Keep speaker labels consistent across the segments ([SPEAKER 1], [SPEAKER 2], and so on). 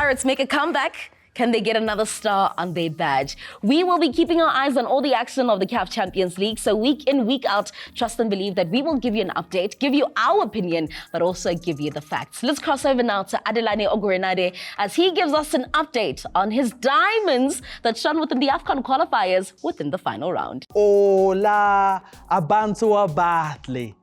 [SPEAKER 1] Pirates make a comeback? Can they get another star on their badge? We will be keeping our eyes on all the action of the CAF Champions League. So week in, week out, trust and believe that we will give you an update, give you our opinion, but also give you the facts. Let's cross over now to Adelane Ogurenade as he gives us an update on his diamonds that shone within the Afcon qualifiers within the final round.
[SPEAKER 2] Hola, Abantu Abatle.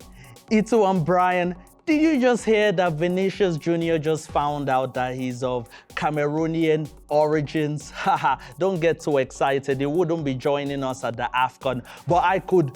[SPEAKER 2] Itu and Brian. Did you just hear that Vinicius Jr. just found out that he's of Cameroonian origins? Haha, don't get too excited. He wouldn't be joining us at the Afcon, but I could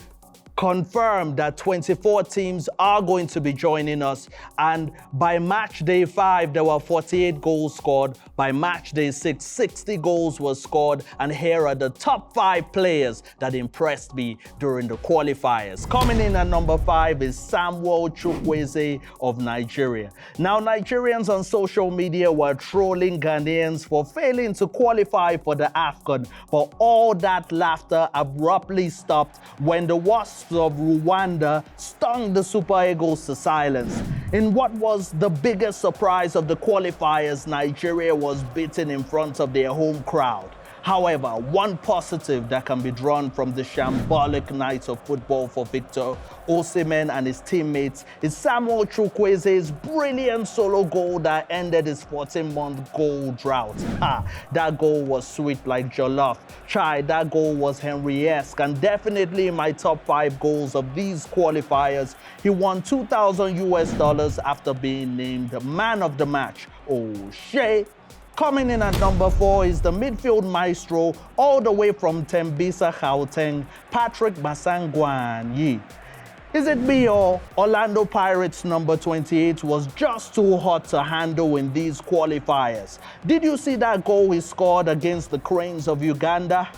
[SPEAKER 2] confirm that 24 teams are going to be joining us, and by match day 5 there were 48 goals scored. By match day 6, 60 goals were scored, and here are the top 5 players that impressed me during the qualifiers. Coming in at number 5 is Samuel Chukwueze of Nigeria. Now, Nigerians on social media were trolling Ghanaians for failing to qualify for the Afcon, but all that laughter abruptly stopped when the Wasps of Rwanda stung the Super Eagles to silence. In what was the biggest surprise of the qualifiers, Nigeria was beaten in front of their home crowd. However, one positive that can be drawn from the shambolic night of football for Victor Osimhen and his teammates is Samuel Chukwueze's brilliant solo goal that ended his 14-month goal drought. That goal was sweet like jollof. That goal was Henry-esque, and definitely in my top 5 goals of these qualifiers. He won $2,000 after being named man of the match. Oh, shit. Coming in at number 4 is the midfield maestro all the way from Tembisa, Gauteng, Patrick Basangwanyi. Is it me or Orlando Pirates number 28 was just too hot to handle in these qualifiers? Did you see that goal he scored against the Cranes of Uganda?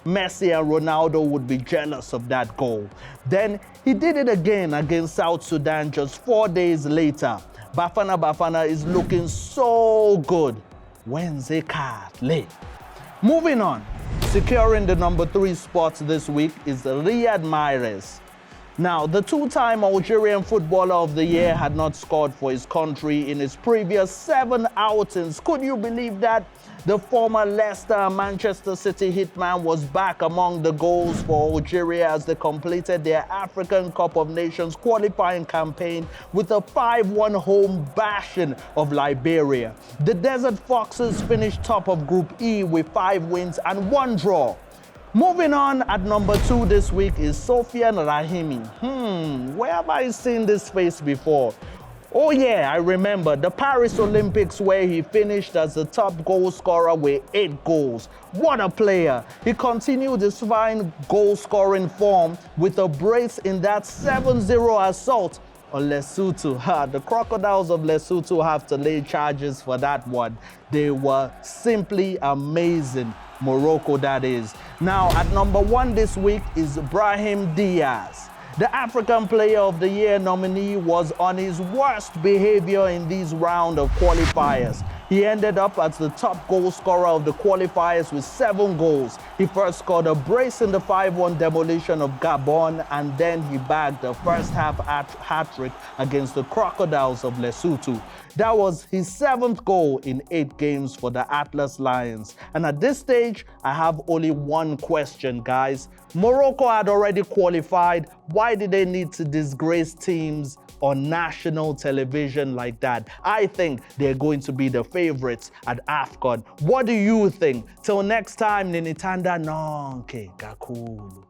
[SPEAKER 2] Messi and Ronaldo would be jealous of that goal. Then he did it again against South Sudan just 4 days later. Bafana is looking so good. Wednesday card late. Moving on, securing the number 3 spot this week is Riyad Mahrez. Now, the 2-time Algerian Footballer of the Year had not scored for his country in his previous 7 outings. Could you believe that? The former Leicester and Manchester City hitman was back among the goals for Algeria as they completed their African Cup of Nations qualifying campaign with a 5-1 home bashing of Liberia. The Desert Foxes finished top of Group E with 5 wins and 1 draw. Moving on, at number 2 this week is Sofiane Rahimi. Where have I seen this face before? Oh yeah, I remember the Paris Olympics where he finished as the top goal scorer with 8 goals. What a player! He continued his fine goal scoring form with a brace in that 7-0 assault on Lesotho. The Crocodiles of Lesotho have to lay charges for that one. They were simply amazing. Morocco, that is. Now, at number 1 this week is Brahim Diaz. The African Player of the Year nominee was on his worst behavior in these round of qualifiers. He ended up as the top goal scorer of the qualifiers with 7 goals. He first scored a brace in the 5-1 demolition of Gabon, and then he bagged the first half hat-trick against the Crocodiles of Lesotho. That was his 7th goal in 8 games for the Atlas Lions. And at this stage, I have only one question, guys. Morocco had already qualified. Why did they need to disgrace teams on national television like that? I think they're going to be the favorites at Afcon. What do you think? Till next time, Ninitanda Nonke Gakulu.